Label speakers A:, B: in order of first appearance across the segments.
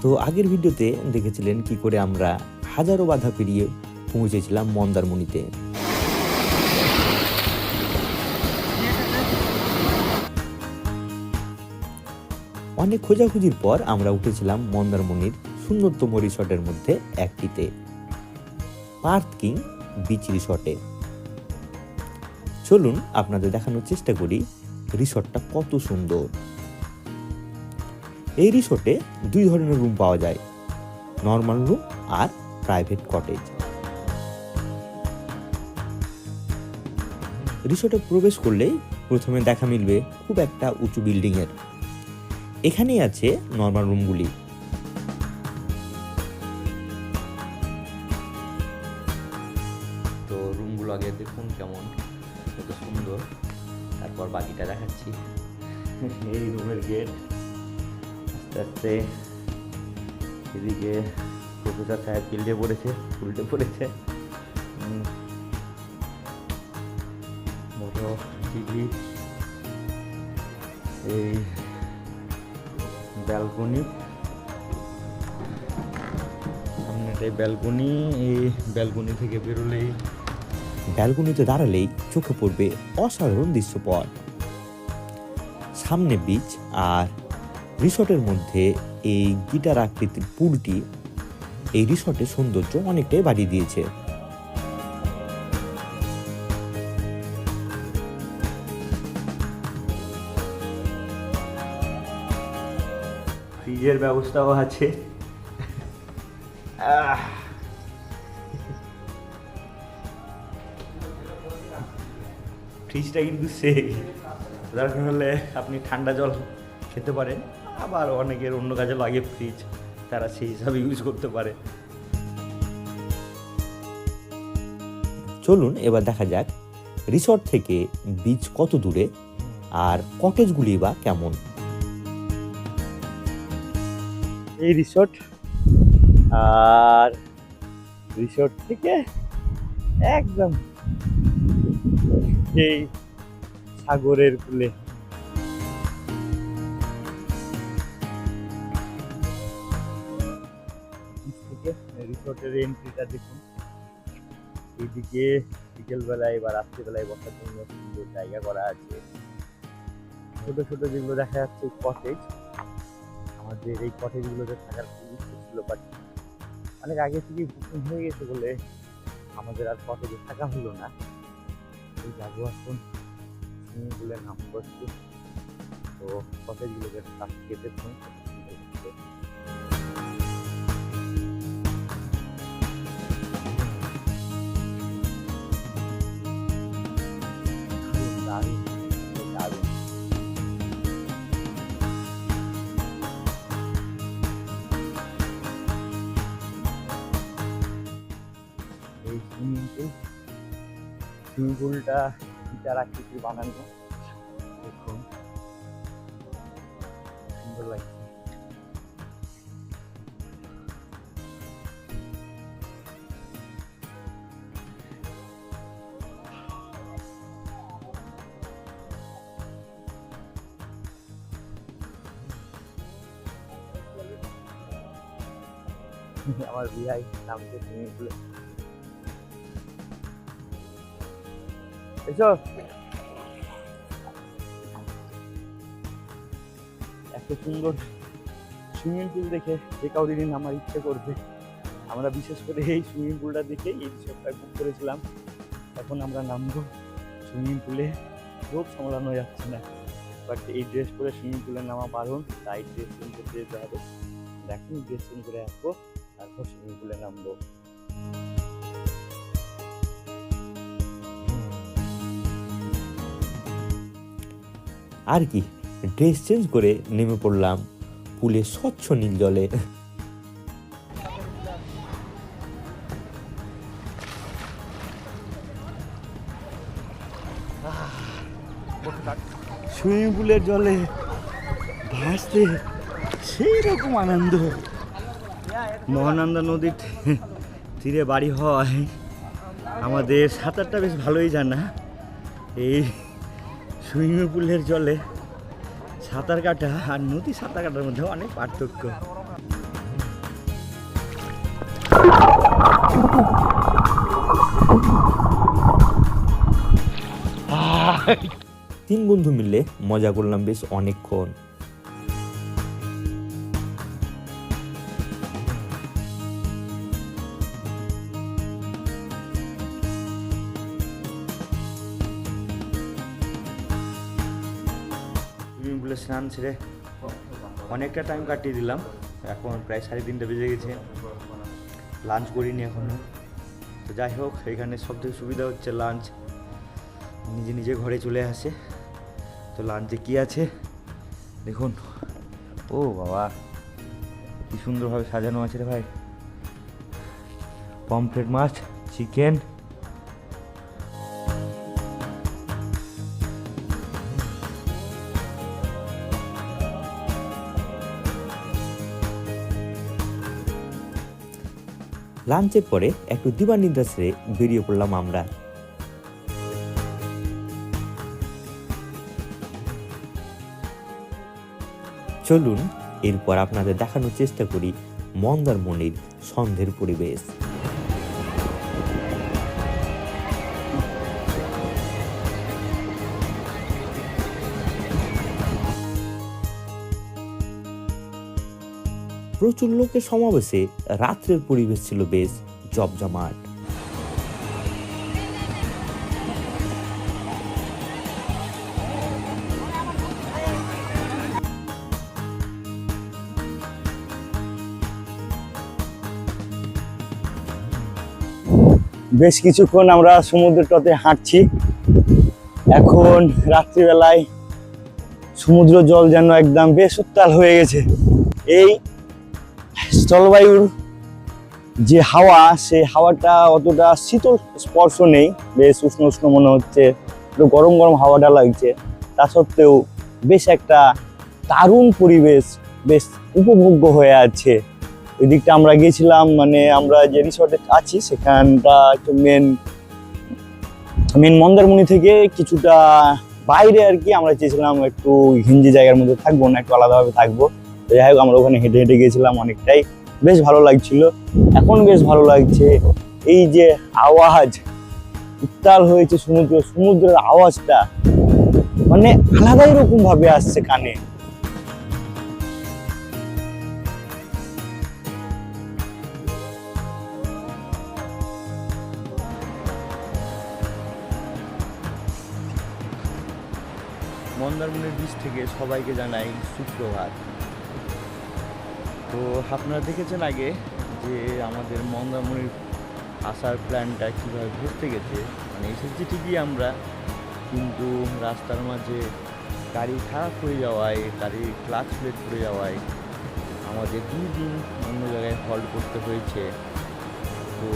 A: তো আগের ভিডিওতে দেখেছিলেন কি করে আমরা হাজারো বাধা পেরিয়ে পৌঁছেছিলাম মন্দারমণিতে। অনেক খোঁজাখুঁজির পর আমরা উঠেছিলাম মন্দারমণির সুন্দরতম রিসর্টের মধ্যে একটিতে, পার্থ কিং বিচ রিসর্টে। চলুন আপনাদের দেখানোর চেষ্টা করি রিসর্টটা কত সুন্দর। এই রিসর্টে দুই ধরনের রুম পাওয়া যায়, নর্মাল রুম আর প্রাইভেট কটেজ। রিসর্টে প্রবেশ করলেই প্রথমে দেখা মিলবে খুব একটা উঁচু বিল্ডিং এর। এখানেই আছে নর্মাল রুমগুলি। তো রুমগুলো আগে দেখুন কেমন, কত সুন্দর, তারপর বাকিটা দেখাচ্ছি। এই রুমের গেট, আস্তে আস্তে এদিকে প্রফেসর সাহেব উল্টে পড়েছে। বড় টিভি, এই ব্যালকনি, সামনেটাই ব্যালকনি। এই ব্যালকনি থেকে বেরোলেই, ব্যালকনিতে দাঁড়ালেই চোখে পড়বে অসাধারণ দৃশ্যপট। সামনে বিচ, আর রিসর্টের মধ্যে এই গিটার আকৃতির পুলটি এই রিসর্টের সৌন্দর্য অনেকটাই বাড়িয়ে দিয়েছে। ফ্রিজের ব্যবস্থাও আছে। ফ্রিজটা কিন্তু সেই, দরকার হলে আপনি ঠান্ডা জল খেতে পারেন, আবার অনেকের অন্য কাজে লাগে ফ্রিজ, তারা সেই হিসাবে ইউজ করতে পারে। চলুন এবার দেখা যাক রিসর্ট থেকে বিচ কত দূরে আর কটেজগুলি বা কেমন। এই রিসর্ট, আর রিসর্ট থেকে একদম এই সাগরের কূলে। রিসর্টের এন্ট্রিটা দেখুন, এইদিকে বিকেলবেলায় বা রাত্রিবেলায় বসার জন্য সুন্দর জায়গা করা আছে। ছোট ছোট যেগুলো দেখা যাচ্ছে কটেজ, আমাদের এই কটেজগুলোতে থাকার খুব ইচ্ছে ছিল, বাট অনেক আগে থেকে বুকিং হয়ে গেছে বলে আমাদের আর কটেজে থাকা হলো না। এই যাবো এখন সুইমিং পুলে নামবো একটু। তো কটেজগুলোকে কাছ থেকে দেখুন, দারুণ দারুণ। এই সুইমিং পুলটা গিটার আকৃতির বানানো, দেখুন সুন্দর লাগছে। আমার বিহাই নামছে সুইমিং পুলে। এসো, এত সুন্দর সুইমিং পুল দেখে যে কাউরির নামার ইচ্ছে করবে। আমরা বিশেষ করে এই সুইমিং পুলটা দেখে এই রিসর্টটা বুক করেছিলাম। এখন আমরা নামবো সুইমিং পুলে, রোদ সামলানো যাচ্ছে না, বাট এই ড্রেস পরে সুইমিং পুলে নামা বারণ, তাই ড্রেস চেঞ্জ করতে যেতে হবে। এখন ড্রেস চেঞ্জ করে আসবো, তারপর সুইমিং পুলে নামবো। আর কি, ড্রেস চেঞ্জ করে নেমে পড়লাম পুলে স্বচ্ছ নীল জলে। সুইমিং পুলের জলে ভাসতে সেই রকম আনন্দ। মহানন্দা নদীর তীরে বাড়ি হয় আমাদের, সাঁতারটা বেশ ভালোই জানা। এই সুইমিং পুলের জলে সাঁতার কাটা আর নদী সাঁতার কাটার মধ্যে অনেক পার্থক্য।
B: 3 বন্ধু মিলে মজা করলাম বেশ অনেকক্ষণ।
A: সুইমিং পুলে স্নান ছেড়ে অনেকটা টাইম কাটিয়ে দিলাম। এখন প্রায় 3:30 বেজে গেছে, লাঞ্চ করিনি এখনো। তো যাই হোক, এখানে সবথেকে সুবিধা হচ্ছে লাঞ্চ নিজে নিজে ঘরে চলে আসে। তো লাঞ্চে কি আছে দেখুন। ও বাবা, কি সুন্দরভাবে সাজানো আছে রে ভাই। পমফ্রেট মাছ, চিকেন,
B: লাঞ্চের পরে একটু দিবানিদ্রা সেরে বেরিয়ে পড়লাম আমরা। চলুন এরপর আপনাদের দেখানোর চেষ্টা করি মন্দারমণির সন্ধ্যের পরিবেশ। প্রচুর লোকের সমাবেশে রাত্রের পরিবেশ ছিল বেশ জমজমাট।
A: বেশ কিছুক্ষণ আমরা সমুদ্র তটে হাঁটছি। এখন রাত্রিবেলায় সমুদ্র জল যেন একদম বেশ উত্তাল হয়ে গেছে। এই জলবায়ুর যে হাওয়া, সেই হাওয়াটা অতটা শীতল স্পর্শ নেই, বেশ উষ্ণ উষ্ণ মনে হচ্ছে, একটু গরম গরম হাওয়াটা লাগছে। তা সত্ত্বেও বেশ একটা দারুণ পরিবেশ, বেশ উপভোগ্য হয়ে আছে। ওই দিকটা আমরা গিয়েছিলাম, মানে আমরা যে রিসর্টে আছি সেখানটা একটু মেন মন্দারমণি থেকে কিছুটা বাইরে আর কি। আমরা চেয়েছিলাম একটু ঘিঞ্জি জায়গার মধ্যে থাকবো না, একটু আলাদাভাবে থাকবো। যাই হোক, আমরা ওখানে হেঁটে হেঁটে গিয়েছিলাম, অনেকটাই বেশ ভালো লাগছিল। এখন বেশ ভালো লাগছে। এই যে আওয়াজ উত্তাল হয়েছে সমুদ্রের আওয়াজটা মানে আলাদাই রকম ভাবে আসছে কানে। মন্দারমণির বীচ থেকে সবাইকে জানাই সুপ্রভাত। তো আপনারা দেখেছেন আগে যে আমাদের মন্দারমণির আসার প্ল্যানটা কীভাবে ঘুরতে গেছে। মানে এসেছি ঠিকই আমরা, কিন্তু রাস্তার মাঝে গাড়ি খারাপ হয়ে যাওয়ায়, গাড়ির ক্লাচ প্লেট পড়ে যাওয়ায় আমাদের 2 দিন অন্য জায়গায় হল্ট করতে হয়েছে। তো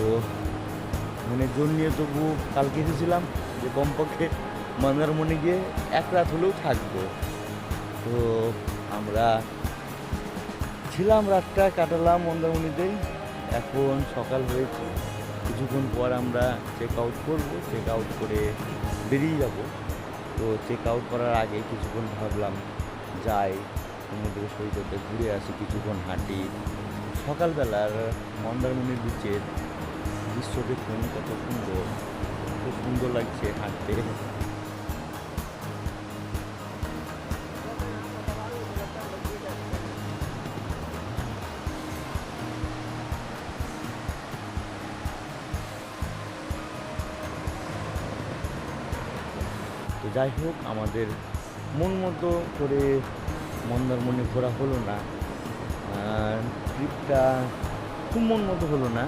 A: মনে জোর নিয়ে তবু কালকে এসেছিলাম যে কমপক্ষে মন্দারমণি গিয়ে 1 রাত হলেও থাকবো। তো আমরা ছিলাম, রাতটা কাটালাম মন্দারমণিতেই। এখন সকাল হয়েছে, কিছুক্ষণ পর আমরা চেক আউট করবো। চেক আউট করে বেরিয়ে যাব। তো চেক আউট করার আগে কিছুক্ষণ ভাবলাম যাই সমুদ্র সৈকতে ঘুরে আসি, কিছুক্ষণ হাঁটি। সকালবেলার মন্দারমণির বিচের দৃশ্য দেখুন কত সুন্দর, খুব সুন্দর লাগছে হাঁটতে। তো যাই হোক, আমাদের মন মতো করে মন্দারমণি ঘোরা হলো না, ট্রিপটা খুব মন মতো হলো না।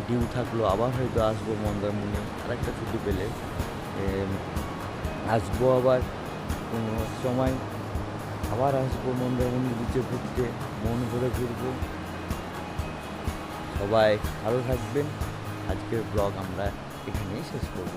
A: ডিউ থাকলো, আবার হয়তো আসবো মন্দারমণি, আরেকটা ছুটি পেলে আসবো আবার কোনো সময়, আবার আসবো মন্দারমণির বিচে ঘুরতে, মন করে ঘুরবো। সবাই ভালো থাকবেন। আজকের ব্লগ আমরা এখানেই শেষ করব।